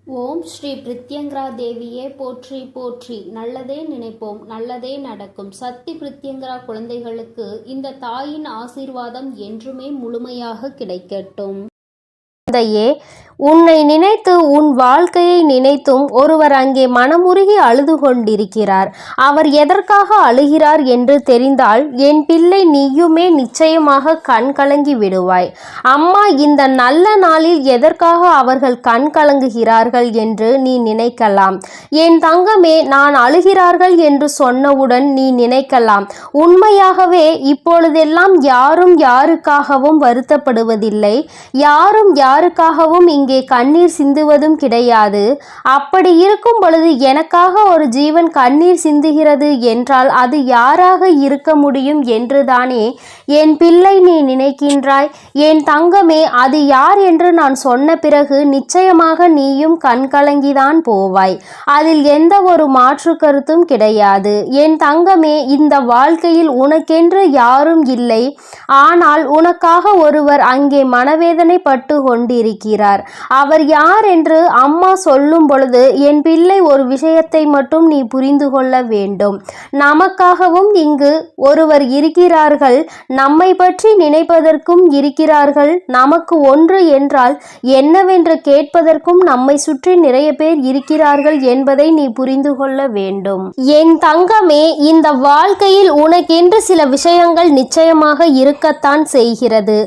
ஓம் ஸ்ரீ பிரித்யங்கரா தேவியே போற்றி போற்றி. நல்லதே நினைப்போம், நல்லதே நடக்கும். சக்தி பிரித்யங்கரா குழந்தைகளுக்கு இந்த தாயின் ஆசீர்வாதம் என்றுமே முழுமையாக கிடைக்கட்டும். தந்தையே, உன்னை நினைத்து உன் வாழ்க்கையை நினைத்தும் ஒருவர் அங்கே மனமுருகி அழுது கொண்டிருக்கிறார். அவர் எதற்காக அழுகிறார் என்று தெரிந்தால் என் பிள்ளை நீயுமே நிச்சயமாக கண் கலங்கி விடுவாய். அம்மா, இந்த நல்ல நாளில் எதற்காக அவர்கள் கண் கலங்குகிறார்கள் என்று நீ நினைக்கலாம். என் தங்கமே, நான் அழுகிறார்கள் என்று சொன்னவுடன் நீ நினைக்கலாம், உண்மையாகவே இப்பொழுதெல்லாம் யாரும் யாருக்காகவும் வருத்தப்படுவதில்லை, யாரும் யாருக்காகவும் இங்கே கண்ணீர் சிந்துவதும் கிடையாது. அப்படி இருக்கும் பொழுது எனக்காக ஒரு ஜீவன் கண்ணீர் சிந்துகிறது என்றால் அது யாராக இருக்க முடியும் என்றுதானே என் பிள்ளை நீ நினைக்கின்றாய். என் தங்கமே, அது யார் என்று நான் சொன்ன பிறகு நிச்சயமாக நீயும் கண்கலங்கிதான் போவாய். அதில் எந்த ஒரு மாற்று கருத்தும் கிடையாது. என் தங்கமே, இந்த வாழ்க்கையில் உனக்கென்று யாரும் இல்லை. ஆனால் உனக்காக ஒருவர் அங்கே மனவேதனை பட்டு கொண்டிருக்கிறார். அவர் யார் என்று அம்மா சொல்லும் பொழுது என் பிள்ளை ஒரு விஷயத்தை மட்டும் நீ புரிந்து கொள்ள வேண்டும். நமக்காகவும் இங்கு ஒருவர் இருக்கிறார்கள், நம்மை பற்றி நினைப்பதற்கும் இருக்கிறார்கள். நமக்கு ஒன்று என்றால் என்னவென்று கேட்பதற்கும் நம்மை சுற்றி நிறைய பேர் இருக்கிறார்கள் என்பதை நீ புரிந்து கொள்ள வேண்டும். என் தங்கமே, இந்த வாழ்க்கையில் உனக்கென்று சில விஷயங்கள் நிச்சயமாக இருக்கத்தான் செய்கிறது.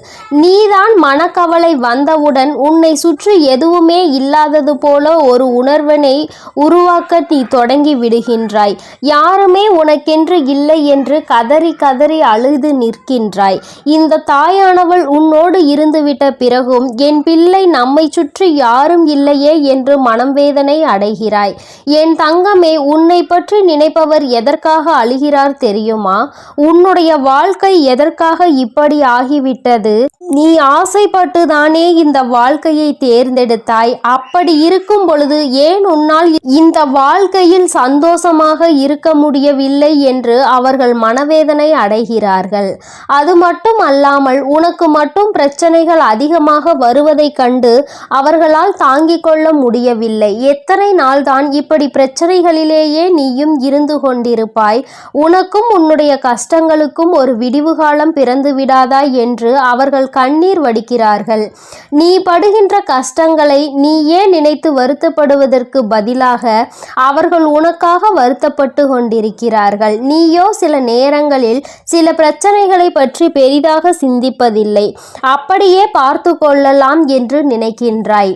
நீதான் மனக்கவலை வந்தவுடன் உன்னை சுற்றி எதுவுமே இல்லாதது போல ஒரு உணர்வினை உருவாக்க நீ தொடங்கி விடுகின்றாய். யாருமே உனக்கென்று இல்லை என்று கதறி கதறி அழுது நிற்கின்றாய். இந்த தாயானவள் உன்னோடு இருந்துவிட்ட பிறகும் என் பிள்ளை நம்மை சுற்றி யாரும் இல்லையே என்று மனம் வேதனை அடைகிறாய். என் தங்கமே, உன்னை பற்றி நினைப்பவர் எதற்காக அழுகிறார் தெரியுமா? உன்னுடைய வாழ்க்கை எதற்காக இப்படி ஆகிவிட்டது? நீ ஆசைப்பட்டுதானே இந்த வாழ்க்கையை தேர்ந்தெடுத்தாய். அப்படி இருக்கும் பொழுது ஏன் உன்னால் இந்த வாழ்க்கையில் சந்தோஷமாக இருக்க முடியவில்லை என்று அவர்கள் மனவேதனை அடைகிறார்கள். அது மட்டும் அல்லாமல் உனக்கு மட்டும் பிரச்சனைகள் அதிகமாக வருவதை கண்டு அவர்களால் தாங்கிக் கொள்ள முடியவில்லை. எத்தனை நாள்தான் இப்படி பிரச்சனைகளிலேயே நீயும் இருந்து கொண்டிருப்பாய்? உனக்கும் உன்னுடைய கஷ்டங்களுக்கும் ஒரு விடிவு காலம் பிறந்து விடாதா என்று அவர்கள் கண்ணீர் வடிக்கிறார்கள். நீ படுகின்ற கஷ்டங்களை நீயே நினைத்து வருத்தப்படுவதற்கு பதிலாக அவர்கள் உனக்காக வருத்தப்பட்டு கொண்டிருக்கிறார்கள். நீயோ சில நேரங்களில் சில பிரச்சனைகளை பற்றி பெரிதாக சிந்திப்பதில்லை. அப்படியே பார்த்து கொள்ளலாம் என்று நினைக்கின்றாய்.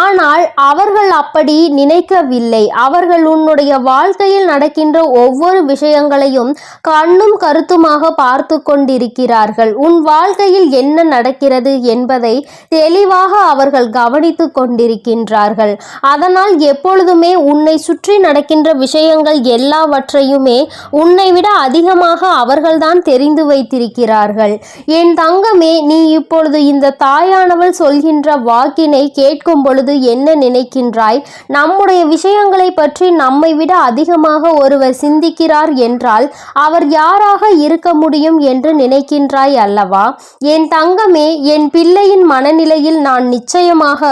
ஆனால் அவர்கள் அப்படி நினைக்கவில்லை. அவர்கள் உன்னுடைய வாழ்க்கையில் நடக்கின்ற ஒவ்வொரு விஷயங்களையும் கண்ணும் கருத்துமாக பார்த்து கொண்டிருக்கிறார்கள். உன் வாழ்க்கையில் என்ன நடக்கிறது என்பதை தெளிவாக அவர்கள் கவனித்து கொண்டிருக்கின்றார்கள். அதனால் எப்பொழுதுமே உன்னை சுற்றி நடக்கின்ற விஷயங்கள் எல்லாவற்றையுமே உன்னை விட அதிகமாக அவர்கள்தான் தெரிந்து வைத்திருக்கிறார்கள். என் தங்கமே, நீ இப்பொழுது இந்த தாயானவள் சொல்கின்ற வாக்கினை கேட்கும் பொழுது என்ன நினைக்கின்றாய்? நம்முடைய விஷயங்களை பற்றி நம்மை விட அதிகமாக ஒருவர் சிந்திக்கிறார் என்றால் அவர் யாராக இருக்க முடியும் என்று நினைக்கின்றாய் அல்லவா? என் தங்கமே, என் பிள்ளையின் மனநிலையில் நான் நிச்சயமாக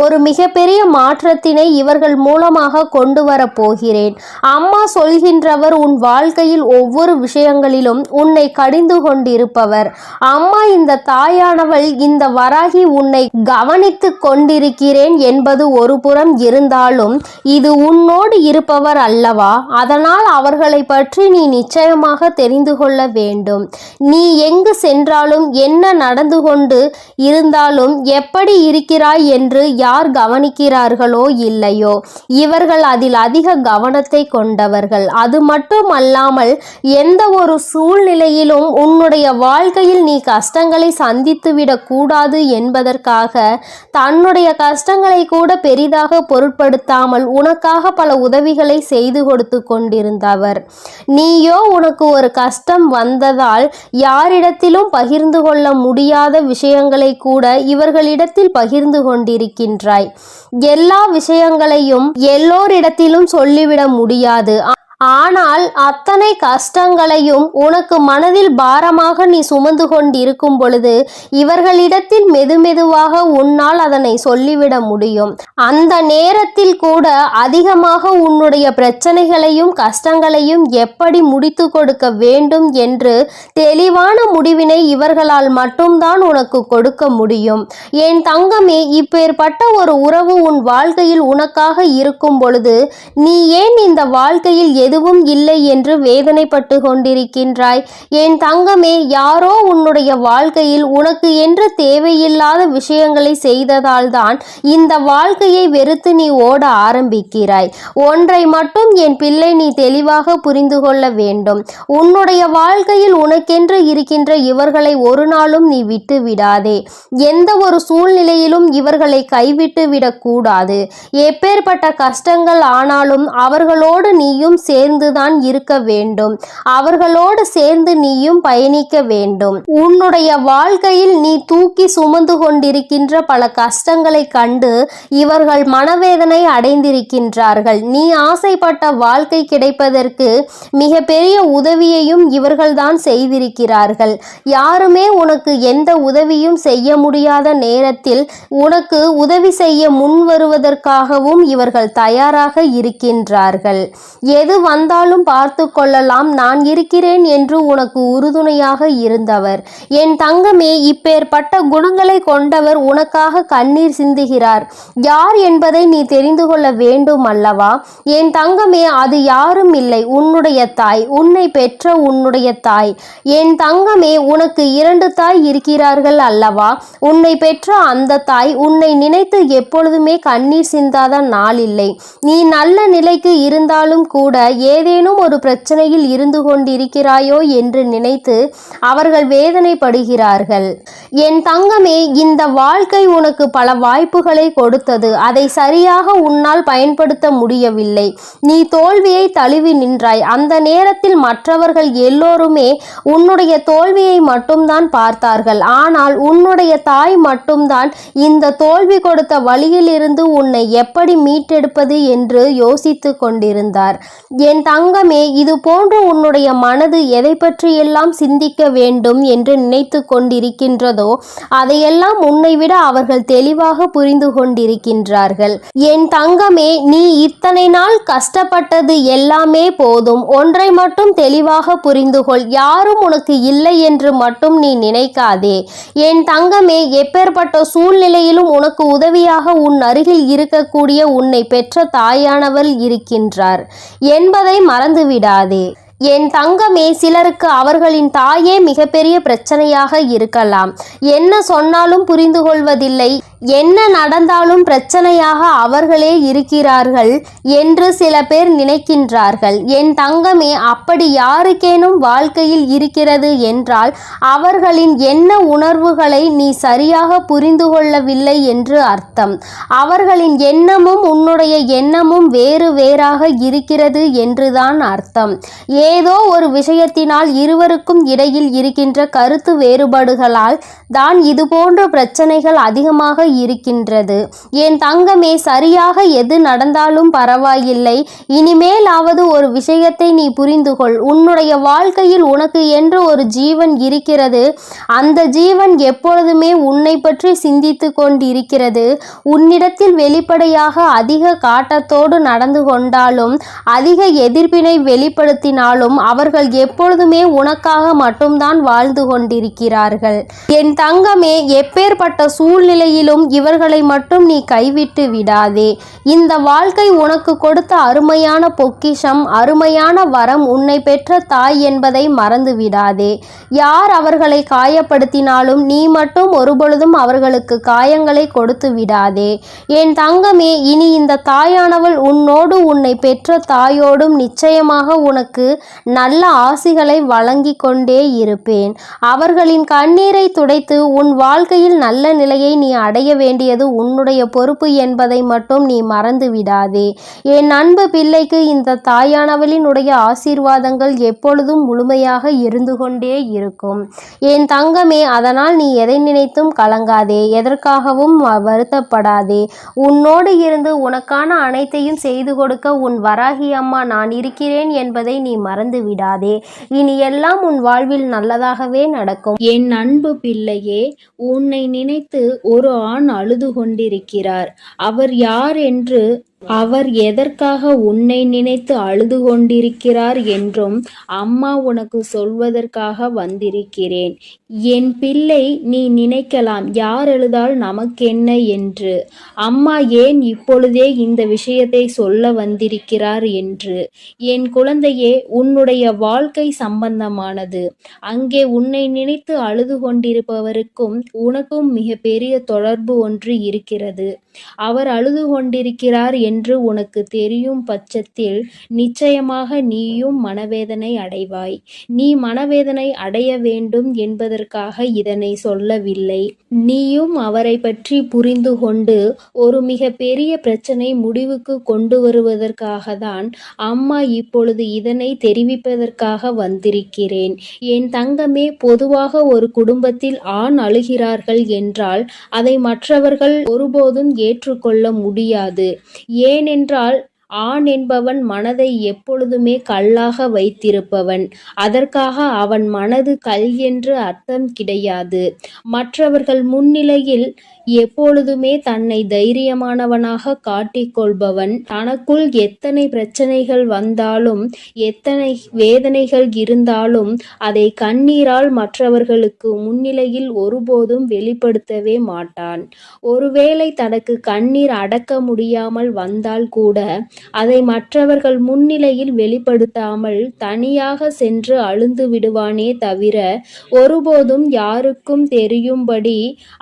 ஒரு மிகப்பெரிய மாற்றத்தினை இவர்கள் மூலமாக கொண்டு வரப் போகிறேன். அம்மா சொல்கின்றவர் உன் வாழ்க்கையில் ஒவ்வொரு விஷயங்களிலும் உன்னை கடிந்து கொண்டிருப்பவர். அம்மா, இந்த தாயானவள், இந்த வராகி உன்னை கவனித்து கொண்டிருக்கிறேன் என்பது ஒரு புறம் இருந்தாலும் இது உன்னோடு இருப்பவர் அல்லவா? அதனால் அவர்களை பற்றி நீ நிச்சயமாக தெரிந்து கொள்ள வேண்டும். நீ எங்கு சென்றாலும் என்ன நடந்து கொண்டு இருந்தாலும் எப்படி இருக்கிறாய் என்று யார் கவனிக்கிறார்களோ இல்லையோ இவர்கள் அதில் அதிக கவனத்தை கொண்டவர்கள். அது மட்டும் அல்லாமல் எந்த ஒரு சூழ்நிலையிலும் உன்னுடைய வாழ்க்கையில் நீ கஷ்டங்களை சந்தித்துவிடக் கூடாது என்பதற்காக தன்னுடைய கஷ்டங்களை கூட பெரிதாக பொருட்படுத்தாமல் உனக்காக பல உதவிகளை செய்து கொடுத்து கொண்டிருந்தவர். நீயோ உனக்கு ஒரு கஷ்டம் வந்ததால் யாரிடத்திலும் பகிர்ந்து கொள்ள முடியாத விஷயங்களை கூட இவர்களிடத்தில் பகிர்ந்து கொண்டிருக்கின்றாய். எல்லா விஷயங்களையும் எல்லோரிடத்திலும் சொல்லிவிட முடியாது. ஆனால் அத்தனை கஷ்டங்களையும் உனக்கு மனதில் பாரமாக நீ சுமந்து கொண்டிருக்கும் பொழுது இவர்களிடத்தில் மெதுமெதுவாக உன்னால் அதனை சொல்லிவிட முடியும். அந்த நேரத்தில் கூட அதிகமாக உன்னுடைய பிரச்சனைகளையும் கஷ்டங்களையும் எப்படி முடித்து கொடுக்க வேண்டும் என்று தெளிவான முடிவினை இவர்களால் மட்டும்தான் உனக்கு கொடுக்க முடியும். என் தங்கமே, இப்பேற்பட்ட ஒரு உறவு உன் வாழ்க்கையில் உனக்காக இருக்கும் பொழுது நீ ஏன் இந்த வாழ்க்கையில் எதுவும் இல்லை என்று வேதனைப்பட்டு கொண்டிருக்கின்றாய்? என் தங்கமே, யாரோ உன்னுடைய வாழ்க்கையில் உனக்கு என்று தேவையில்லாத விஷயங்களை செய்ததால் தான் இந்த வாழ்க்கையை வெறுத்து நீ ஓட ஆரம்பிக்கிறாய். ஒன்றை மட்டும் என் பிள்ளை நீ தெளிவாக புரிந்து கொள்ள வேண்டும். உன்னுடைய வாழ்க்கையில் உனக்கென்று இருக்கின்ற இவர்களை ஒரு நாளும் நீ விட்டு விடாதே. எந்த ஒரு சூழ்நிலையிலும் இவர்களை கைவிட்டு விடக்கூடாது. எப்பேற்பட்ட கஷ்டங்கள் ஆனாலும் அவர்களோடு நீயும் சேர்ந்துதான் இருக்க வேண்டும். அவர்களோடு சேர்ந்து நீயும் பயணிக்க வேண்டும். உன்னுடைய வாழ்க்கையில் நீ தூக்கி சுமந்து கொண்டிருக்கின்ற பல கஷ்டங்களை கண்டு இவர்கள் மனவேதனை அடைந்திருக்கின்றார்கள். நீ ஆசைப்பட்ட வாழ்க்கை கிடைப்பதற்கு மிக பெரிய உதவியையும் இவர்கள்தான் செய்திருக்கிறார்கள். யாருமே உனக்கு எந்த உதவியும் செய்ய முடியாத நேரத்தில் உனக்கு உதவி செய்ய முன் வருவதற்காகவும் இவர்கள் தயாராக இருக்கின்றார்கள். எது வந்தாலும் பார்த்து கொள்ளலாம், நான் இருக்கிறேன் என்று உனக்கு உறுதுணையாக இருந்தவர். என் தங்கமே, இப்பேற்பட்ட குணங்களை கொண்டவர் உனக்காக கண்ணீர் சிந்துகிறார். யார் என்பதை நீ தெரிந்து கொள்ள வேண்டும் அல்லவா? என் தங்கமே, அது யாரும் இல்லை, உன்னுடைய தாய், உன்னை பெற்ற உன்னுடைய தாய். என் தங்கமே, உனக்கு 2 தாய் இருக்கிறார்கள் அல்லவா? உன்னை பெற்ற அந்த தாய் உன்னை நினைத்து எப்பொழுதுமே கண்ணீர் சிந்தாத நாள் இல்லை. நீ நல்ல நிலைக்கு இருந்தாலும் கூட ஏதேனும் ஒரு பிரச்சனையில் இருந்து கொண்டிருக்கிறாயோ என்று நினைத்து அவர்கள் வேதனைப்படுகிறார்கள். என் தங்கமே, இந்த வாழ்க்கை உனக்கு பல வாய்ப்புகளை கொடுத்தது. அதை சரியாக உன்னால் பயன்படுத்த முடியவில்லை. நீ தோல்வியை தழுவி நின்றாய். அந்த நேரத்தில் மற்றவர்கள் எல்லோருமே உன்னுடைய தோல்வியை மட்டும்தான் பார்த்தார்கள். ஆனால் உன்னுடைய தாய் மட்டும்தான் இந்த தோல்வி கொடுத்த வழியிலிருந்து உன்னை எப்படி மீட்டெடுப்பது என்று யோசித்து கொண்டிருந்தார். என் தங்கமே, இது போன்று உன்னுடைய மனது எதை பற்றியெல்லாம் சிந்திக்க வேண்டும் என்று நினைத்து கொண்டிருக்கின்றதோ அதையெல்லாம் உன்னை விட அவர்கள் தெளிவாக புரிந்து கொண்டிருக்கின்றார்கள். என் தங்கமே, நீ இத்தனை நாள் கஷ்டப்பட்டது எல்லாமே போதும். ஒன்றை மட்டும் தெளிவாக புரிந்து கொள். யாரும் உனக்கு இல்லை என்று மட்டும் நீ நினைக்காதே. என் தங்கமே, எப்பேற்பட்ட சூழ்நிலையிலும் உனக்கு உதவியாக உன் அருகில் இருக்கக்கூடிய உன்னை பெற்ற தாயானவள் இருக்கின்றார் என்பதை மறந்துவிடாதே. என் தங்கமே, சிலருக்கு அவர்களின் தாயே மிகப்பெரிய பிரச்சனையாக இருக்கலாம். என்ன சொன்னாலும் புரிந்து கொள்வதில்லை, என்ன நடந்தாலும் பிரச்சனையாக அவர்களே இருக்கிறார்கள் என்று சில பேர் நினைக்கின்றார்கள். என் தங்கமே, அப்படி யாருக்கேனும் வாழ்க்கையில் இருக்கிறது என்றால் அவர்களின் எண்ண உணர்வுகளை நீ சரியாக புரிந்து கொள்ளவில்லை என்று அர்த்தம். அவர்களின் எண்ணமும் உன்னுடைய எண்ணமும் வேறு வேறாக இருக்கிறது என்றுதான் அர்த்தம். ஏதோ ஒரு விஷயத்தினால் இருவருக்கும் இடையில் இருக்கின்ற கருத்து வேறுபாடுகளால் தான் இதுபோன்ற பிரச்சனைகள் அதிகமாக இருக்கின்றது. என் தங்கமே, சரியாக எது நடந்தாலும் பரவாயில்லை. இனிமேலாவது ஒரு விஷயத்தை நீ புரிந்து கொள். உன்னுடைய வாழ்க்கையில் உனக்கு என்று ஒரு ஜீவன் இருக்கிறது. அந்த ஜீவன் எப்பொழுதுமே உன்னை பற்றி சிந்தித்து கொண்டிருக்கிறது. உன்னிடத்தில் வெளிப்படையாக அதிக காட்டத்தோடு நடந்து கொண்டாலும் அதிக எதிர்ப்பினை வெளிப்படுத்தினாலும் அவர்கள் எப்பொழுதுமே உனக்காக மட்டும்தான் வாழ்ந்து கொண்டிருக்கிறார்கள். என் தங்கமே, எப்பேற்பட்ட சூழ்நிலையிலும் இவர்களை மட்டும் நீ கைவிட்டு விடாதே. இந்த வாழ்க்கை உனக்கு கொடுத்த அருமையான பொக்கிஷம், அருமையான வரம் உன்னை பெற்ற தாய் என்பதை மறந்து விடாதே. யார் அவர்களை காயப்படுத்தினாலும் நீ மட்டும் ஒருபொழுதும் அவர்களுக்கு காயங்களை கொடுத்து விடாதே. என் தங்கமே, இனி இந்த தாயானவள் உன்னோடு உன்னை பெற்ற தாயோடும் நிச்சயமாக உனக்கு நல்ல ஆசிகளை வழங்கிக் கொண்டே இருப்பேன். அவர்களின் கண்ணீரை துடைத்து உன் வாழ்க்கையில் நல்ல நிலையை நீ அடைய வேண்டியது உன்னுடைய பொறுப்பு என்பதை மட்டும் நீ மறந்து விடாதே. என் அன்பு பிள்ளைக்கு இந்த தாயானவளினுடைய ஆசீர்வாதங்கள் எப்பொழுதும் முழுமையாக இருந்து கொண்டே இருக்கும். என் தங்கமே, அதனால் நீ எதை நினைத்தும் கலங்காதே, எதற்காகவும் வருத்தப்படாதே. உன்னோடு இருந்து உனக்கான அனைத்தையும் செய்து கொடுக்க உன் வராகி அம்மா நான் இருக்கிறேன் என்பதை நீ மறந்து விடாதே. இனி எல்லாம் உன் வாழ்வில் நல்லதாகவே நடக்கும். என் அன்பு பிள்ளையே, உன்னை நினைத்து ஒரு ஆண் அழுது கொண்டிருக்கிறார். அவர் யார் என்று, அவர் எதற்காக உன்னை நினைத்து அழுது கொண்டிருக்கிறார் என்றும் அம்மா உனக்கு சொல்வதற்காக வந்திருக்கிறேன். என் பிள்ளை, நீ நினைக்கலாம் யார் அழுதால் நமக்கென்ன என்று. அம்மா ஏன் இப்பொழுதே இந்த விஷயத்தை சொல்ல வந்திருக்கிறார் என்று. என் குழந்தையே, உன்னுடைய வாழ்க்கை சம்பந்தமானது. அங்கே உன்னை நினைத்து அழுது கொண்டிருப்பவருக்கும் உனக்கும் மிக பெரிய தொடர்பு ஒன்று இருக்கிறது. அவர் அழுது கொண்டிருக்கிறார் என்று உனக்கு தெரியும் பட்சத்தில் நிச்சயமாக நீயும் மனவேதனை அடைவாய். நீ மனவேதனை அடைய வேண்டும் என்பதற்காக இதனை சொல்லவில்லை. நீயும் அவரை பற்றி புரிந்து கொண்டு ஒரு மிக பெரிய பிரச்சனை முடிவுக்கு கொண்டு வருவதற்காக தான் அம்மா இப்பொழுது இதனை தெரிவிப்பதற்காக வந்திருக்கிறேன். என் தங்கமே, பொதுவாக ஒரு குடும்பத்தில் ஆண் அழுகிறார்கள் என்றால் அதை மற்றவர்கள் ஒருபோதும் ஏற்றுக்கொள்ள முடியாது. ஏனென்றால் ஆண் என்பவன் மனதை எப்பொழுதுமே கல்லாக வைத்திருப்பவன். அதற்காக அவன் மனது கல் என்று அர்த்தம் கிடையாது. மற்றவர்கள் முன்னிலையில் எப்பொழுதுமே தன்னை தைரியமானவனாக காட்டிக்கொள்பவன். தனக்குள் எத்தனை பிரச்சனைகள் வந்தாலும் எத்தனை வேதனைகள் இருந்தாலும் அதை கண்ணீரால் மற்றவர்களுக்கு முன்னிலையில் ஒருபோதும் வெளிப்படுத்தவே மாட்டான். ஒருவேளை தனக்கு கண்ணீர் அடக்க முடியாமல் வந்தால் கூட அதை மற்றவர்கள் முன்னிலையில் வெளிப்படுத்தாமல் தனியாக சென்று அழுந்து விடுவானே தவிர ஒருபோதும் யாருக்கும் தெரியும்படி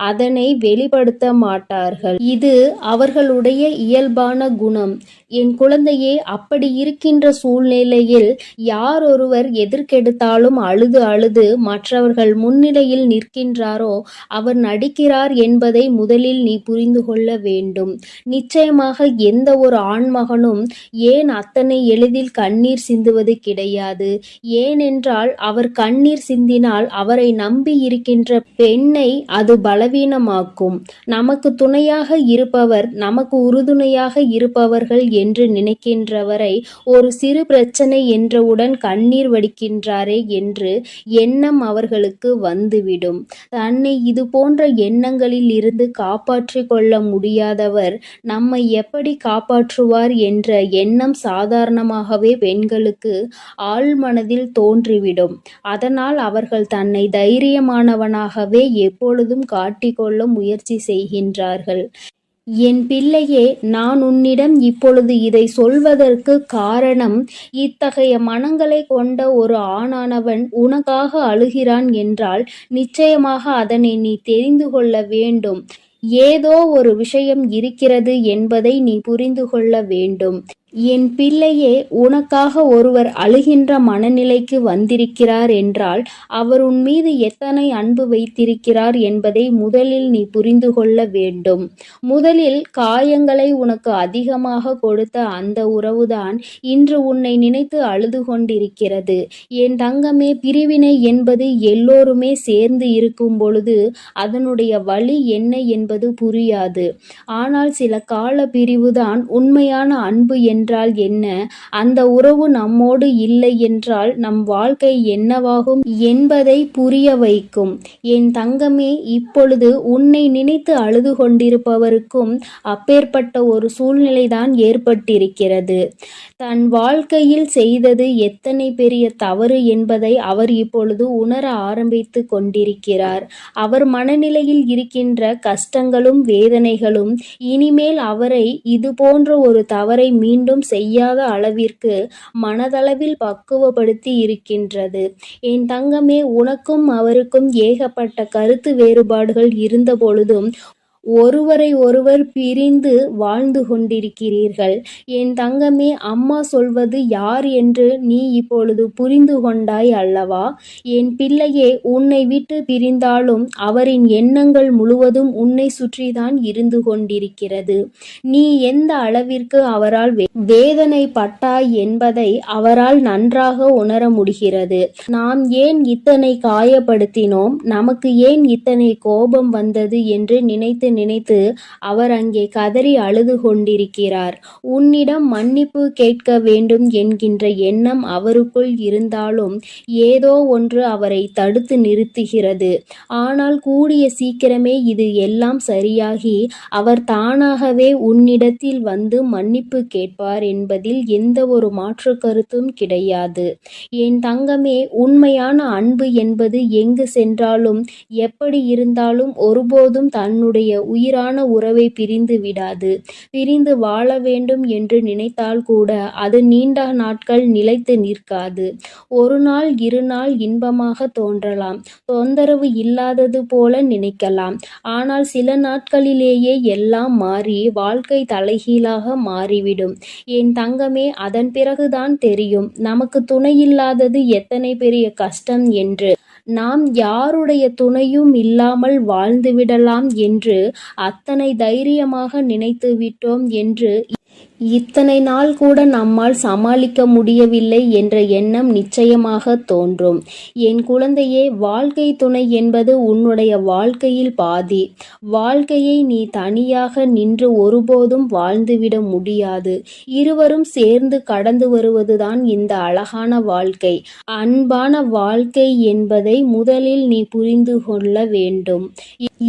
அதனை வெளிப்படுத்த மாட்டார்கள். இது அவர்களுடைய இயல்பான குணம். என் குழந்தையே, அப்படி இருக்கின்ற சூழ்நிலையில் யார் ஒருவர் எதற்கெடுத்தாலும் அழுது அழுது மற்றவர்கள் முன்னிலையில் நிற்கின்றாரோ அவர் நடிக்கிறார் என்பதை முதலில் நீ புரிந்து கொள்ள வேண்டும். நிச்சயமாக எந்த ஒரு ஆண்மகனும் ஏன் அத்தனை எளிதில் கண்ணீர் சிந்துவது கிடையாது. ஏனென்றால் அவர் கண்ணீர் சிந்தினால் அவரை நம்பி இருக்கின்ற பெண்ணை அது பலவீனமாக்கும். நமக்கு துணையாக இருப்பவர், நமக்கு உறுதுணையாக இருப்பவர்கள் என்று நினைக்கின்றவரை ஒரு சிறு பிரச்சனை என்றவுடன் கண்ணீர் வடிக்கின்றாரே என்று எண்ணம் அவர்களுக்கு வந்துவிடும். தன்னை இது போன்ற எண்ணங்களில் இருந்து காப்பாற்றிக் கொள்ள முடியாதவர் நம்மை எப்படி காப்பாற்றுவார் என்ற எண்ணம் சாதாரணமாகவே பெண்களுக்கு ஆழ்மனதில் தோன்றிவிடும். அதனால் அவர்கள் தன்னை தைரியமானவனாகவே எப்பொழுதும் காட்டிக்கொள்ள முயற்சி செய்கின்றார்கள். என் பிள்ளையே, நான் உன்னிடம் இப்பொழுது இதை சொல்வதற்கு காரணம், இத்தகைய மனங்களை கொண்ட ஒரு ஆணானவன் உனக்காக அழுகிறான் என்றால் நிச்சயமாக அதனை நீ தெரிந்து கொள்ள வேண்டும். ஏதோ ஒரு விஷயம் இருக்கிறது என்பதை நீ புரிந்து கொள்ள வேண்டும். என் பிள்ளையே, உனக்காக ஒருவர் அழுகின்ற மனநிலைக்கு வந்திருக்கிறார் என்றால் அவர் உன் மீது எத்தனை அன்பு வைத்திருக்கிறார் என்பதை முதலில் நீ புரிந்து கொள்ள வேண்டும். முதலில் காயங்களை உனக்கு அதிகமாக கொடுத்த அந்த உறவுதான் இன்று உன்னை நினைத்து அழுது கொண்டிருக்கிறது. என் தங்கமே, பிரிவினை என்பது எல்லோருமே சேர்ந்து இருக்கும் பொழுது அதனுடைய வலி என்ன என்பது புரியாது. ஆனால் சில கால பிரிவுதான் உண்மையான அன்பு என்றால் என்ன, அந்த உறவு நம்மோடு இல்லை என்றால் நம் வாழ்க்கை என்னவாகும் என்பதை புரிய வைக்கும். என் தங்கமே, இப்பொழுது உன்னை நினைத்து அழுது கொண்டிருப்பவருக்கும் அப்பேற்பட்ட ஒரு சூழ்நிலைதான் ஏற்பட்டிருக்கிறது. தன் வாழ்க்கையில் செய்தது எத்தனை பெரிய தவறு என்பதை அவர் இப்பொழுது உணர ஆரம்பித்து கொண்டிருக்கிறார். அவர் மனநிலையில் இருக்கின்ற கஷ்டங்களும் வேதனைகளும் இனிமேல் அவரை இது போன்ற ஒரு தவறை மீண்டும் செய்யாத அளவிற்கு மனதளவில் பக்குவப்படுத்தி இருக்கின்றது. என் தங்கமே, உனக்கும் அவருக்கும் ஏகப்பட்ட கருத்து வேறுபாடுகள் இருந்த பொழுதும் ஒருவரை ஒருவர் பிரிந்து வாழ்ந்து கொண்டிருக்கிறீர்கள். என் தங்கமே, அம்மா சொல்வது யார் என்று நீ இப்பொழுது புரிந்து கொண்டாய் அல்லவா? என் பிள்ளையே, உன்னை விட்டு பிரிந்தாலும் அவரின் எண்ணங்கள் முழுவதும் உன்னை சுற்றிதான் இருந்து கொண்டிருக்கிறது. நீ எந்த அளவிற்கு அவரால் வேதனைப்பட்டாய் என்பதை அவரால் நன்றாக உணர முடிகிறது. நாம் ஏன் இத்தனை காயப்படுத்தினோம், நமக்கு ஏன் இத்தனை கோபம் வந்தது என்று நினைத்து நினைத்து அவர் அங்கே கதறி அழுது கொண்டிருக்கிறார். உன்னிடம் மன்னிப்பு கேட்க வேண்டும் என்கின்ற எண்ணம் அவருக்குள் இருந்தாலும் ஏதோ ஒன்று அவரை தடுத்து நிறுத்துகிறது. ஆனால் கூடிய சீக்கிரமே இது எல்லாம் சரியாகி அவர் தானாகவே உன்னிடத்தில் வந்து மன்னிப்பு கேட்பார் என்பதில் எந்த ஒரு மாற்று கருத்தும் கிடையாது. என் தங்கமே, உண்மையான அன்பு என்பது எங்கு சென்றாலும் எப்படி இருந்தாலும் ஒருபோதும் தன்னுடைய உயிரான உறவை பிரிந்து விடாது. பிரிந்து வாழ வேண்டும் என்று நினைத்தால் கூட அது நீண்ட நாட்கள் நிலைத்து நிற்காது. ஒரு நாள் 2 நாள் இன்பமாக தோன்றலாம், தொந்தரவு இல்லாதது போல நினைக்கலாம். ஆனால் சில நாட்களிலேயே எல்லாம் மாறி வாழ்க்கை தலைகீழாக மாறிவிடும். என் தங்கமே, அதன் பிறகுதான் தெரியும் நமக்கு துணையில்லாதது எத்தனை பெரிய கஷ்டம் என்று. நாம் யாருடைய துணையும் இல்லாமல் வாழ்ந்துவிடலாம் என்று அத்தனை தைரியமாக நினைத்து விட்டோம் என்று இத்தனை நாள் கூட நம்மால் சமாளிக்க முடியவில்லை என்ற எண்ணம் நிச்சயமாக தோன்றும். என் குழந்தையே, வாழ்க்கை துணை என்பது உன்னுடைய வாழ்க்கையில் பாதி. வாழ்க்கையை நீ தனியாக நின்று ஒருபோதும் வாழ்ந்துவிட முடியாது. இருவரும் சேர்ந்து கடந்து வருவதுதான் இந்த அழகான வாழ்க்கை. அன்பான வாழ்க்கை என்பதை முதலில் நீ புரிந்து கொள்ள வேண்டும்.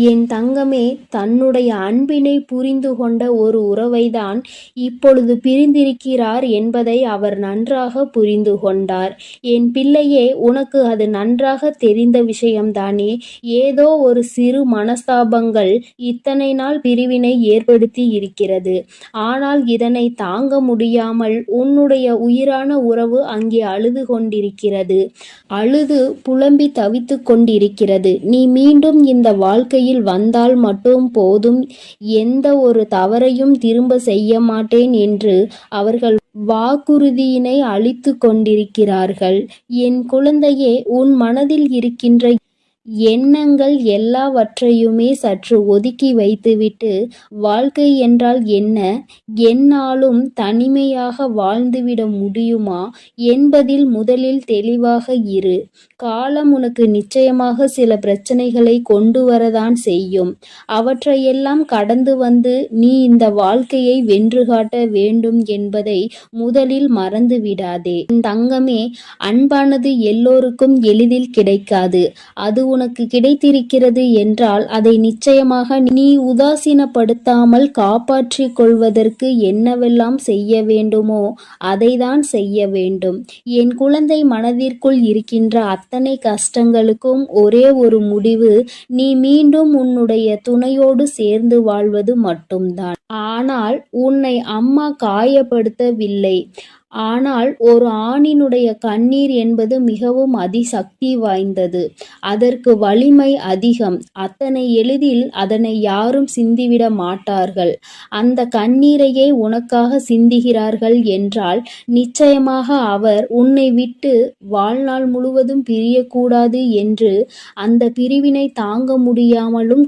என் தங்கமே, தன்னுடைய அன்பினை புரிந்து கொண்ட ஒரு உறவைதான் இப்பொழுது பிரிந்திருக்கிறார் என்பதை அவர் நன்றாக புரிந்து கொண்டார். என் பிள்ளையே, உனக்கு அது நன்றாக தெரிந்த விஷயம்தானே. ஏதோ ஒரு சிறு மனஸ்தாபங்கள் இத்தனை நாள் பிரிவினை ஏற்படுத்தி இருக்கிறது. ஆனால் இதனை தாங்க முடியாமல் உன்னுடைய உயிரான உறவு அங்கே அழுது கொண்டிருக்கிறது. அழுது புலம்பி தவித்து கொண்டிருக்கிறது. நீ மீண்டும் இந்த வாழ்க்கையில் வந்தால் மட்டும் போதும், எந்த ஒரு தவறையும் திரும்ப செய்ய மாட்டேன் என்று அவர்கள் வாக்குறுதியினை அளித்து கொண்டிருக்கிறார்கள். என் குழந்தையே, உன் மனதில் இருக்கின்ற எண்ணங்கள் எல்லாவற்றையுமே சற்று ஒதுக்கி வைத்துவிட்டு, வாழ்க்கை என்றால் என்ன, எந்நாளும் தனிமையாக வாழ்ந்துவிட முடியுமா என்பதில் முதலில் தெளிவாக இரு. காலம் உனக்கு நிச்சயமாக சில பிரச்சனைகளை கொண்டு வரதான் செய்யும். அவற்றையெல்லாம் கடந்து வந்து நீ இந்த வாழ்க்கையை வென்று காட்ட வேண்டும் என்பதை முதலில் மறந்து விடாதே. தங்கமே, அன்பானது எல்லோருக்கும் எளிதில் கிடைக்காது. அது உனக்கு கிடைத்திருக்கிறது என்றால் அதை நிச்சயமாக நீ உதாசீனப்படுத்தாமல் காப்பாற்றிக் கொள்வதற்கு என்னவெல்லாம் செய்ய வேண்டுமோ அதைதான் செய்ய வேண்டும். என் குழந்தை, மனதிற்குள் இருக்கின்ற அத்தனை கஷ்டங்களுக்கும் ஒரே ஒரு முடிவு, நீ மீண்டும் உன்னுடைய துணையோடு சேர்ந்து வாழ்வது மட்டும்தான். ஆனால் உன்னை அம்மா காயப்படுத்தவில்லை. ஆனால் ஒரு ஆணினுடைய கண்ணீர் என்பது மிகவும் அதிசக்தி வாய்ந்தது. அதற்கு வலிமை அதிகம். அத்தனை எளிதில் அதனை யாரும் சிந்திவிட மாட்டார்கள். அந்த கண்ணீரையே உனக்காக சிந்துகிறார்கள் என்றால் நிச்சயமாக அவர் உன்னை விட்டு வாழ்நாள் முழுவதும் பிரியக்கூடாது என்று அந்த பிரிவினை தாங்க முடியாமலும்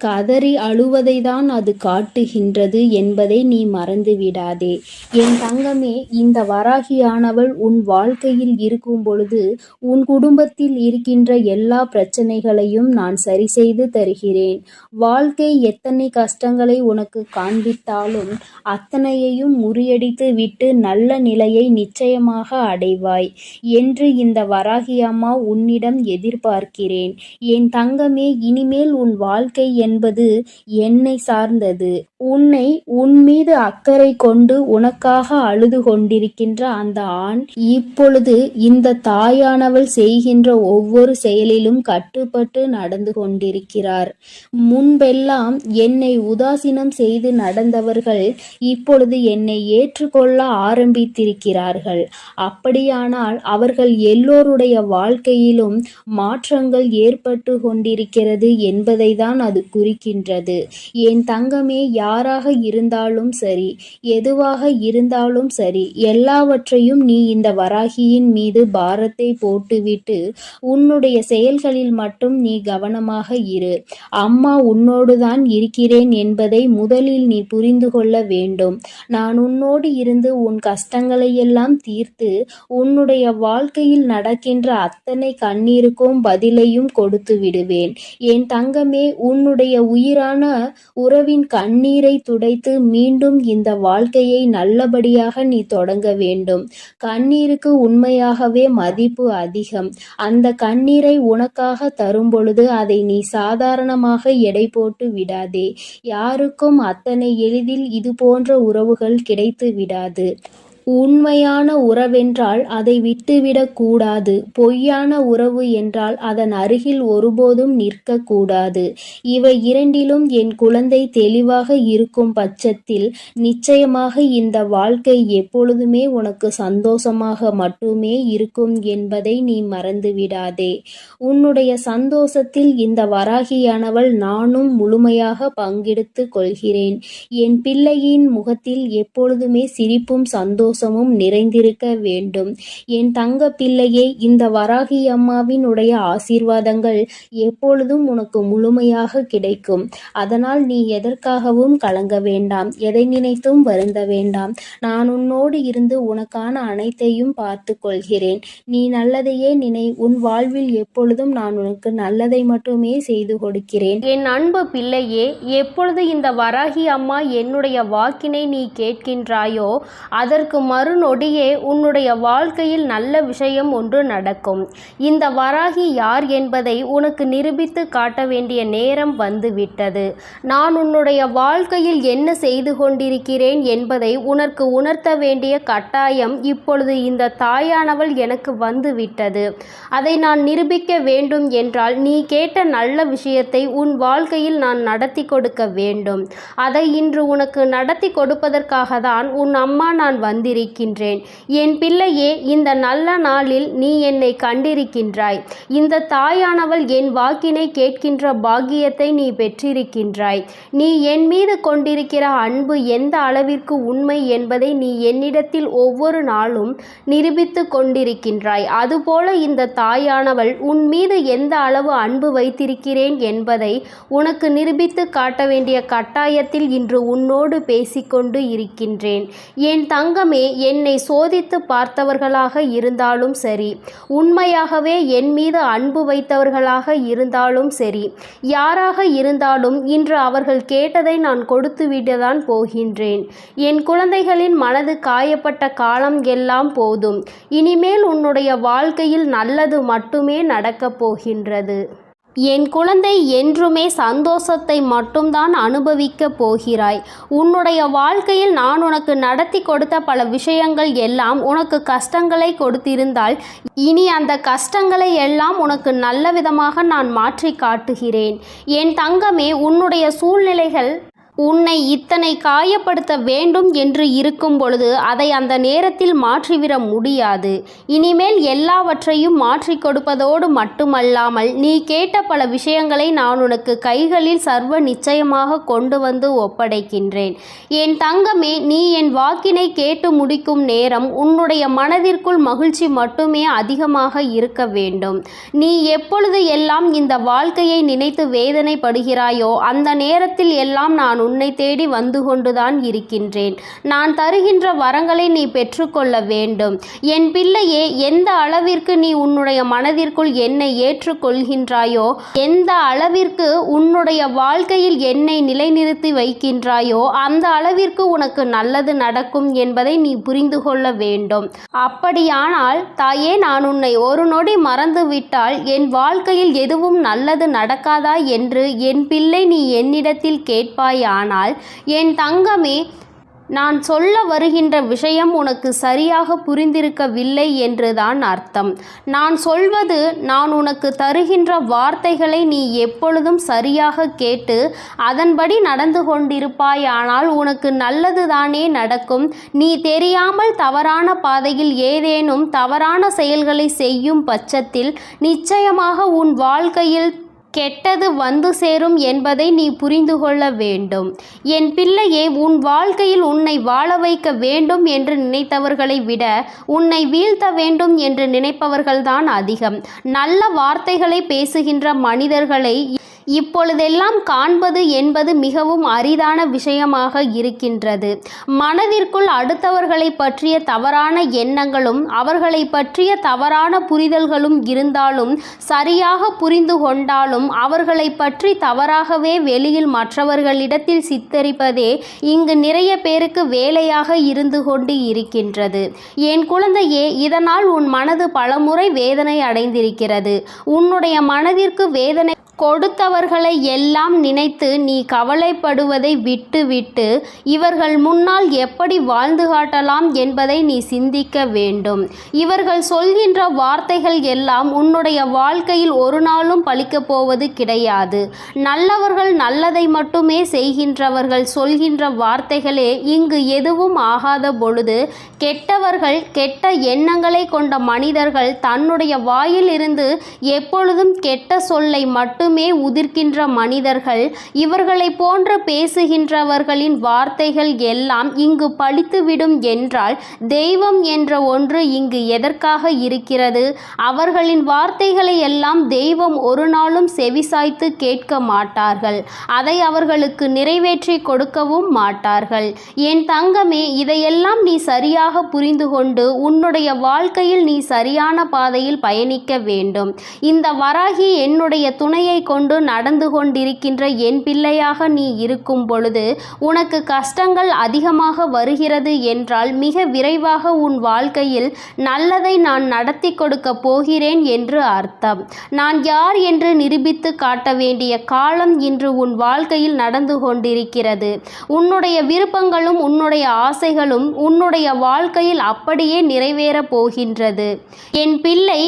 கதறி அழுவதை தான் அது காட்டுகின்றது என்பதை நீ மறந்து விடாதே. என் தங்கமே, இந்த வராகியானவள் உன் வாழ்க்கையில் இருக்கும் பொழுது உன் குடும்பத்தில் இருக்கின்ற எல்லா பிரச்சனைகளையும் நான் சரி செய்து தருகிறேன். வாழ்க்கை எத்தனை கஷ்டங்களை உனக்கு காண்பித்தாலும் அத்தனையையும் முறியடித்து விட்டு நல்ல நிலையை நிச்சயமாக அடைவாய் என்று இந்த வராகி அம்மா உன்னிடம் எதிர்பார்க்கிறேன். என் தங்கமே, இனிமேல் உன் வாழ்க்கை என்பது என்னை சார்ந்தது. உன்னை உன் மீது அக்கறை கொண்டு உனக்காக அழுது கொண்டிருக்கின்ற அந்த ஆண் இப்பொழுது இந்த தாயானவள் செய்கின்ற ஒவ்வொரு செயலிலும் கட்டுப்பட்டு நடந்து கொண்டிருக்கிறார். முன்பெல்லாம் என்னை உதாசீனம் செய்து நடந்தவர்கள் இப்பொழுது என்னை ஏற்றுக்கொள்ள ஆரம்பித்திருக்கிறார்கள். அப்படியானால் அவர்கள் எல்லோருடைய வாழ்க்கையிலும் மாற்றங்கள் ஏற்பட்டு கொண்டிருக்கிறது என்பதை தான் அது குறிக்கின்றது. என் தங்கமே, யாராக இருந்தாலும் சரி, எதுவாக இருந்தாலும் சரி, எல்லாவற்றையும் நீ இந்த வராகியின் மீது பாரத்தை போட்டுவிட்டு உன்னுடைய செயல்களில் மட்டும் நீ கவனமாக இரு. அம்மா உன்னோடுதான் இருக்கிறேன் என்பதை முதலில் நீ புரிந்து கொள்ள வேண்டும். நான் உன்னோடு இருந்து உன் கஷ்டங்களையெல்லாம் தீர்த்து உன்னுடைய வாழ்க்கையில் நடக்கின்ற அத்தனை கண்ணீருக்கும் பதிலையும் கொடுத்து விடுவேன். என் தங்கமே, உன்னுடைய உயிரான உறவின் கண்ணீரை துடைத்து மீண்டும் இந்த வாழ்க்கையை நல்லபடியாக நீ தொடங்க வேண்டும். கண்ணீருக்கு உண்மையாகவே மதிப்பு அதிகம். அந்த கண்ணீரை உனக்காக தரும் பொழுது அதை நீ சாதாரணமாக எடை போட்டு விடாதே. யாருக்கும் அத்தனை எளிதில் இது போன்ற உறவுகள் கிடைத்து விடாது. உண்மையான உறவென்றால் அதை விட்டுவிடக் கூடாது. பொய்யான உறவு என்றால் அதன் அருகில் ஒருபோதும் நிற்கக்கூடாது. இவை இரண்டிலும் என் குழந்தை தெளிவாக இருக்கும் பட்சத்தில் நிச்சயமாக இந்த வாழ்க்கை எப்பொழுதுமே உனக்கு சந்தோஷமாக மட்டுமே இருக்கும் என்பதை நீ மறந்துவிடாதே. உன்னுடைய சந்தோஷத்தில் இந்த வராகியானவள் நானும் முழுமையாக பங்கெடுத்து கொள்கிறேன். என் பிள்ளையின் முகத்தில் எப்பொழுதுமே சிரிப்பும் சந்தோஷமும் நிறைந்திருக்க வேண்டும். என் தங்க பிள்ளையே, இந்த வராகி அம்மாவினுடைய ஆசீர்வாதங்கள் எப்பொழுதும் உனக்கு முழுமையாக கிடைக்கும். அதனால் நீ எதற்காகவும் கலங்க வேண்டாம், எதை நினைத்தும் வருந்த வேண்டாம். நான் உன்னோடு இருந்து உனக்கான அனைத்தையும் பார்த்து கொள்கிறேன். நீ நல்லதையே நினை. உன் வாழ்வில் எப்பொழுதும் நான் உனக்கு நல்லதை மட்டுமே செய்து கொடுக்கிறேன். என் அன்பு பிள்ளையே, எப்பொழுது இந்த வராகி அம்மா என்னுடைய வாக்கினை நீ கேட்கின்றாயோ அதற்கு மறுநொடியே உன்னுடைய வாழ்க்கையில் நல்ல விஷயம் ஒன்று நடக்கும். இந்த வராகி யார் என்பதை உனக்கு நிரூபித்து காட்ட வேண்டிய நேரம் வந்துவிட்டது. நான் உன்னுடைய வாழ்க்கையில் என்ன செய்து கொண்டிருக்கிறேன் என்பதை உனக்கு உணர்த்த வேண்டிய கட்டாயம் இப்பொழுது இந்த தாயானவள் எனக்கு வந்துவிட்டது. அதை நான் நிரூபிக்க வேண்டும் என்றால் நீ கேட்ட நல்ல விஷயத்தை உன் வாழ்க்கையில் நான் நடத்தி கொடுக்க வேண்டும். அதை இன்று உனக்கு நடத்தி கொடுப்பதற்காக தான் உன் அம்மா நான் வந்திருக்கின்றேன். என் பிள்ளையே, இந்த நல்ல நாளில் நீ என்னை கண்டிருக்கின்றாய். இந்த தாயானவள் என் வாக்கினை கேட்கின்ற பாக்கியத்தை நீ பெற்றிருக்கின்றாய். நீ என் மீது கொண்டிருக்கிற அன்பு எந்த அளவிற்கு உண்மை என்பதை நீ என்னிடத்தில் ஒவ்வொரு நாளும் நிரூபித்து கொண்டிருக்கின்றாய். அதுபோல இந்த தாயானவள் உன் மீது எந்த அளவு அன்பு வைத்திருக்கிறேன் என்பதை உனக்கு நிரூபித்து காட்ட வேண்டிய கட்டாயத்தில் இன்று உன்னோடு பேசிக்கொண்டு இருக்கின்றேன். என் தங்கமே, என்னை சோதித்து பார்த்தவர்களாக இருந்தாலும் சரி, உண்மையாகவே என் மீது அன்பு வைத்தவர்களாக இருந்தாலும் சரி, யாராக இருந்தாலும் இன்று அவர்கள் கேட்டதை நான் கொடுத்து விடத்தான் போகின்றேன். என் குழந்தைகளின் மனது காயப்பட்ட காலம் எல்லாம் போதும். இனிமேல் உன்னுடைய வாழ்க்கையில் நல்லது மட்டுமே நடக்கப் போகின்றது. என் குழந்தை, என்றுமே சந்தோஷத்தை மட்டும்தான் அனுபவிக்கப் போகிறாய். உன்னுடைய வாழ்க்கையில் நான் உனக்கு நடத்தி கொடுத்த பல விஷயங்கள் எல்லாம் உனக்கு கஷ்டங்களை கொடுத்திருந்தால் இனி அந்த கஷ்டங்களை எல்லாம் உனக்கு நல்ல விதமாக நான் மாற்றி காட்டுகிறேன். என் தங்கமே, உன்னுடைய சூழ்நிலைகள் உன்னை இத்தனை காயப்படுத்த வேண்டும் என்று இருக்கும் பொழுது அதை அந்த நேரத்தில் மாற்றிவிட முடியாது. இனிமேல் எல்லாவற்றையும் மாற்றி கொடுப்பதோடு மட்டுமல்லாமல் நீ கேட்ட பல விஷயங்களை நான் உனக்கு கைகளில் சர்வ நிச்சயமாக கொண்டு வந்து ஒப்படைக்கின்றேன். என் தங்கமே, நீ என் வாக்கினை கேட்டு முடிக்கும் நேரம் உன்னுடைய மனதிற்குள் மகிழ்ச்சி மட்டுமே அதிகமாக இருக்க வேண்டும். நீ எப்பொழுது எல்லாம் இந்த வாழ்க்கையை நினைத்து வேதனைப்படுகிறாயோ அந்த நேரத்தில் எல்லாம் நான் உன்னை தேடி வந்து கொண்டுதான் இருக்கின்றேன். நான் தருகின்ற வரங்களை நீ பெற்றுக்கொள்ள வேண்டும். என் பிள்ளையே, எந்த அளவிற்கு நீ உன்னுடைய மனதிற்குள் என்னை ஏற்றுக்கொள்கின்றாயோ, எந்த அளவிற்கு உன்னுடைய வாழ்க்கையில் என்னை நிலைநிறுத்தி வைக்கின்றாயோ அந்த அளவிற்கு உனக்கு நல்லது நடக்கும் என்பதை நீ புரிந்து கொள்ள வேண்டும். அப்படியானால் தாயே, நான் உன்னை ஒரு நொடி மறந்துவிட்டால் என் வாழ்க்கையில் எதுவும் நல்லது நடக்காதா என்று என் பிள்ளை நீ என்னிடத்தில் கேட்பாயா? ஆனால் என் தங்கமே, நான் சொல்ல வருகின்ற விஷயம் உனக்கு சரியாக புரிந்திருக்கவில்லை என்றுதான் அர்த்தம். நான் சொல்வது, நான் உனக்கு தருகின்ற வார்த்தைகளை நீ எப்பொழுதும் சரியாக கேட்டு அதன்படி நடந்து கொண்டிருப்பாயானால் உனக்கு நல்லதுதானே நடக்கும். நீ தெரியாமல் தவறான பாதையில் ஏதேனும் தவறான செயல்களை செய்யும் பட்சத்தில் நிச்சயமாக உன் வாழ்க்கையில் கெட்டது வந்து சேரும் என்பதை நீ புரிந்து கொள்ள வேண்டும். என் பிள்ளையே, உன் வாழ்க்கையில் உன்னை வாழ வைக்க வேண்டும் என்று நினைத்தவர்களை விட உன்னை வீழ்த்த வேண்டும் என்று நினைப்பவர்கள்தான் அதிகம். நல்ல வார்த்தைகளை பேசுகின்ற மனிதர்களை இப்பொழுதெல்லாம் காண்பது என்பது மிகவும் அரிதான விஷயமாக இருக்கின்றது. மனதிற்குள் அடுத்தவர்களை பற்றிய தவறான எண்ணங்களும் அவர்களை பற்றிய தவறான புரிதல்களும் இருந்தாலும், சரியாக புரிந்து கொண்டாலும் அவர்களை பற்றி தவறாகவே வெளியில் மற்றவர்களிடத்தில் சித்தரிப்பதே இங்கு நிறைய பேருக்கு வேலையாக இருந்து கொண்டு இருக்கின்றது. என் குழந்தையே, இதனால் உன் மனது பலமுறை வேதனை அடைந்திருக்கிறது. உன்னுடைய மனதிற்கு வேதனை கொடுத்தவர்களை எல்லாம் நினைத்து நீ கவலைப்படுவதை விட்டுவிட்டு இவர்கள் முன்னால் எப்படி வாழ்ந்து காட்டலாம் என்பதை நீ சிந்திக்க வேண்டும். இவர்கள் சொல்கின்ற வார்த்தைகள் எல்லாம் உன்னுடைய வாழ்க்கையில் ஒரு நாளும் பலிக்கப் போவது கிடையாது. நல்லவர்கள் நல்லதை மட்டுமே செய்கின்றவர்கள் சொல்கின்ற வார்த்தைகளே இங்கு எதுவும் ஆகாத பொழுது, கெட்டவர்கள் கெட்ட எண்ணங்களை கொண்ட மனிதர்கள் தன்னுடைய வாயில் இருந்து எப்பொழுதும் கெட்ட சொல்லை மட்டுமே உதிர்க்கின்ற மனிதர்கள், இவர்களை போன்ற பேசுகின்றவர்களின் வார்த்தைகள் எல்லாம் இங்கு பலித்துவிடும் என்றால் தெய்வம் என்ற ஒன்று இங்கு எதற்காக இருக்கிறது? அவர்களின் வார்த்தைகளை எல்லாம் தெய்வம் ஒரு நாளும் செவிசாய்த்து கேட்க மாட்டார்கள். அதை அவர்களுக்கு நிறைவேற்றி கொடுக்கவும் மாட்டார்கள். என் தங்கமே, இதையெல்லாம் நீ சரியாக புரிந்து கொண்டு உன்னுடைய வாழ்க்கையில் நீ சரியான பாதையில் பயணிக்க வேண்டும். இந்த வராகி என்னுடைய துணையை கொண்டு நடந்து கொண்டிருக்கின்ற என் பிள்ளையாக நீ இருக்கும் பொழுது உனக்கு கஷ்டங்கள் அதிகமாக வருகிறது என்றால் மிக விரைவாக உன் வாழ்க்கையில் நல்லதை நான் நடத்தி கொடுக்க போகிறேன் என்று அர்த்தம். நான் யார் என்று நிரூபித்து காட்ட வேண்டிய காலம் இன்று உன் வாழ்க்கையில் நடந்து கொண்டிருக்கிறது. உன்னுடைய விருப்பங்களும் உன்னுடைய ஆசைகளும் உன்னுடைய வாழ்க்கையில் அப்படியே நிறைவேறப் போகின்றது. என் பிள்ளை,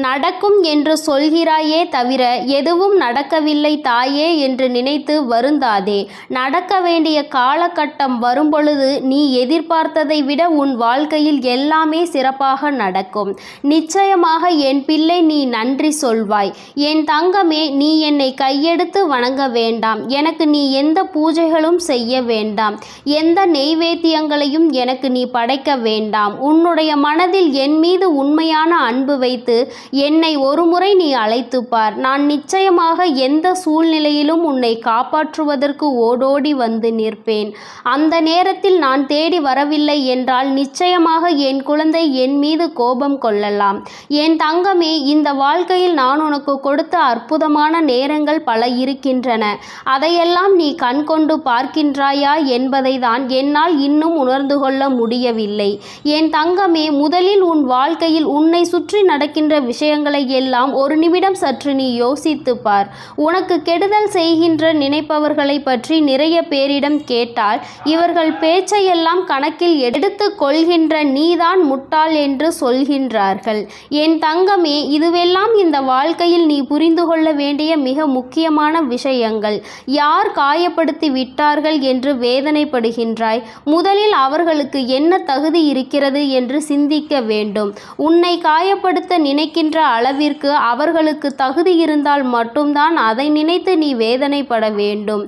நடக்கும் என்று சொல்கிறாயே தவிர எதுவும் நடக்கவில்லை தாயே என்று நினைத்து வருந்தாதே. நடக்க வேண்டிய காலகட்டம் வரும்பொழுது நீ எதிர்பார்த்ததை விட உன் வாழ்க்கையில் எல்லாமே சிறப்பாக நடக்கும். நிச்சயமாக என் பிள்ளை, நீ நன்றி சொல்வாய். என் தங்கமே, நீ என்னை கையெடுத்து வணங்க வேண்டாம். எனக்கு நீ எந்த பூஜைகளும் செய்ய வேண்டாம். எந்த நெய்வேத்தியங்களையும் எனக்கு நீ படைக்க வேண்டாம். உன்னுடைய மனதில் என் மீது உண்மையான அன்பு வைத்து என்னை ஒருமுறை நீ அழைத்து பார். நான் நிச்சயமாக எந்த சூழ்நிலையிலும் உன்னை காப்பாற்றுவதற்கு ஓடோடி வந்து நிற்பேன். அந்த நேரத்தில் நான் தேடி வரவில்லை என்றால் நிச்சயமாக என் குழந்தை என் மீது கோபம் கொள்ளலாம். என் தங்கமே, இந்த வாழ்க்கையில் நான் உனக்கு கொடுத்த அற்புதமான நேரங்கள் பல இருக்கின்றன. அதையெல்லாம் நீ கண்கொண்டு பார்க்கின்றாயா என்பதை தான் என்னால் இன்னும் உணர்ந்து கொள்ள முடியவில்லை. என் தங்கமே, முதலில் உன் வாழ்க்கையில் உன்னை சுற்றி நடக்கின்ற விஷயங்களை எல்லாம் ஒரு நிமிடம் சற்று நீ யோசித்து பார். உனக்கு கெடுதல் செய்கின்ற நினைப்பவர்களை பற்றி நிறைய பேரிடம் கேட்டால் இவர்கள் பேச்சையெல்லாம் கணக்கில் எடுத்து கொள்கின்ற நீதான் முட்டாள் என்று சொல்கின்றார்கள். என் தங்கமே, இதுவெல்லாம் இந்த வாழ்க்கையில் நீ புரிந்து கொள்ள வேண்டிய மிக முக்கியமான விஷயங்கள். யார் காயப்படுத்தி விட்டார்கள் என்று வேதனைப்படுகின்றாய்? முதலில் அவர்களுக்கு என்ன தகுதி இருக்கிறது என்று சிந்திக்க வேண்டும். உன்னை காயப்படுத்த நினைக்கின்ற அளவிற்கு அவர்களுக்கு தகுதி இருந்தால் மட்டும்தான் அதை நினைத்து நீ வேதனைப்பட வேண்டும்.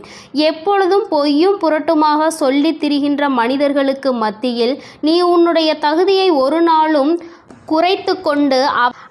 எப்பொழுதும் பொய்யும் புரட்டுமாக சொல்லித் திரிகின்ற மனிதர்களுக்கு மத்தியில் நீ உன்னுடைய தகுதியை ஒரு நாளும் குறைத்து கொண்டு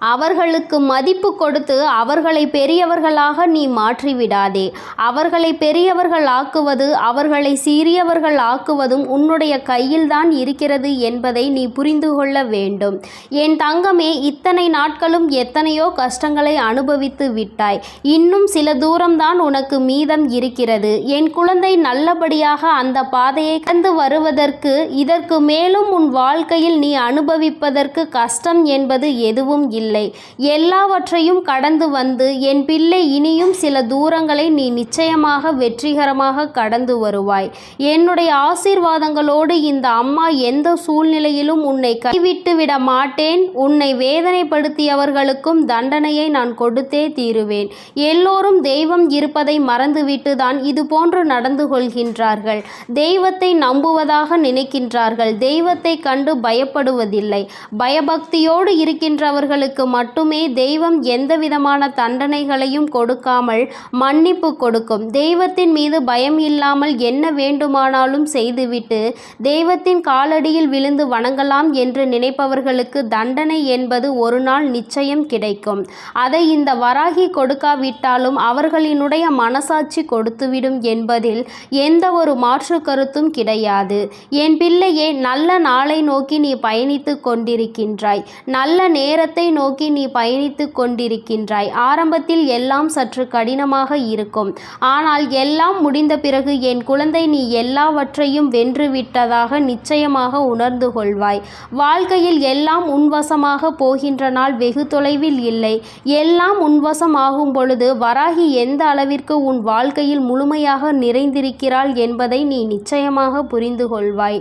அவர்களுக்கு மதிப்பு கொடுத்து அவர்களை பெரியவர்களாக நீ மாற்றிவிடாதே. அவர்களை பெரியவர்கள் ஆக்குவது, அவர்களை சிறியவர்கள் ஆக்குவதும் உன்னுடைய கையில்தான் இருக்கிறது என்பதை நீ புரிந்து கொள்ள வேண்டும். என் தங்கமே, இத்தனை நாட்களும் எத்தனையோ கஷ்டங்களை அனுபவித்து விட்டாய். இன்னும் சில தூரம்தான் உனக்கு மீதம் இருக்கிறது. என் குழந்தை, நல்லபடியாக அந்த பாதையை கடந்து வருவதற்கு இதற்கு மேலும் உன் வாழ்க்கையில் நீ அனுபவிப்பதற்கு கஷ்டம் என்பது எதுவும் இல்லை. எல்லாவற்றையும் கடந்து வந்து என் பிள்ளை, இனியும் சில தூரங்களை நீ நிச்சயமாக வெற்றிகரமாக கடந்து வருவாய். என்னுடைய ஆசீர்வாதங்களோடு இந்த அம்மா எந்த சூழ்நிலையிலும் உன்னை கைவிட்டு விட மாட்டேன். உன்னை வேதனைப்படுத்தியவர்களுக்கும் தண்டனையை நான் கொடுத்தே தீருவேன். எல்லோரும் தெய்வம் இருப்பதை மறந்துவிட்டு தான் இது போன்று நடந்து கொள்கின்றார்கள். தெய்வத்தை நம்புவதாக நினைக்கின்றார்கள். தெய்வத்தை கண்டு பயப்படுவதில்லை. பயபக்தி பயபக்தியோடு இருக்கின்றவர்களுக்கு மட்டுமே தெய்வம் எந்தவிதமான தண்டனைகளையும் கொடுக்காமல் மன்னிப்பு கொடுக்கும். தெய்வத்தின் மீது பயம் இல்லாமல் என்ன வேண்டுமானாலும் செய்துவிட்டு தெய்வத்தின் காலடியில் விழுந்து வணங்கலாம் என்று நினைப்பவர்களுக்கு தண்டனை என்பது ஒரு நாள் நிச்சயம் கிடைக்கும். அதை இந்த வராகி கொடுக்காவிட்டாலும் அவர்களினுடைய மனசாட்சி கொடுத்துவிடும் என்பதில் எந்த ஒரு மாற்று கருத்தும் கிடையாது. என் பிள்ளையே, நல்ல நாளை நோக்கி நீ பயணித்து கொண்டிருக்கின்றாய். நல்ல நேரத்தை நோக்கி நீ பயணித்து கொண்டிருக்கின்றாய். ஆரம்பத்தில் எல்லாம் சற்று கடினமாக இருக்கும். ஆனால் எல்லாம் முடிந்த பிறகு என் குழந்தை, நீ எல்லாவற்றையும் வென்றுவிட்டதாக நிச்சயமாக உணர்ந்து கொள்வாய். வாழ்க்கையில் எல்லாம் உன்வசமாக போகின்ற நாள் வெகு தொலைவில் இல்லை. எல்லாம் உன்வசமாகும் பொழுது வராகி எந்த அளவிற்கு உன் வாழ்க்கையில் முழுமையாக நிறைந்திருக்கிறாள் என்பதை நீ நிச்சயமாக புரிந்து கொள்வாய்.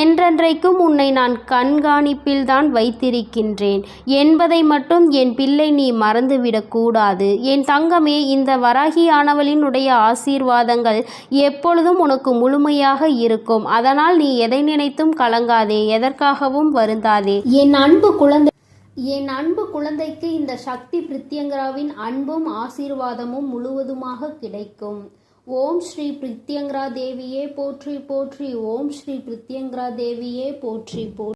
என்றென்றைக்கும் உன்னை நான் கண்காணிப்பில்தான் வைத்திருக்கின்றேன் என்பதை மட்டும் என் பிள்ளை நீ மறந்துவிடக்கூடாது. என் தங்கமே, இந்த வராகியானவளினுடைய ஆசீர்வாதங்கள் எப்பொழுதும் உனக்கு முழுமையாக இருக்கும். அதனால் நீ எதை நினைத்தும் கலங்காதே, எதற்காகவும் வருந்தாதே. என் அன்பு குழந்தைக்கு இந்த சக்தி பிரித்யங்கராவின் அன்பும் ஆசீர்வாதமும் முழுவதுமாக கிடைக்கும். ஓம் ஸ்ரீ பிரித்யங்கரா தேவியே போற்றி போற்றி. ஓம் ஸ்ரீ பிரித்யங்கரா தேவியே போற்றி போற்றி.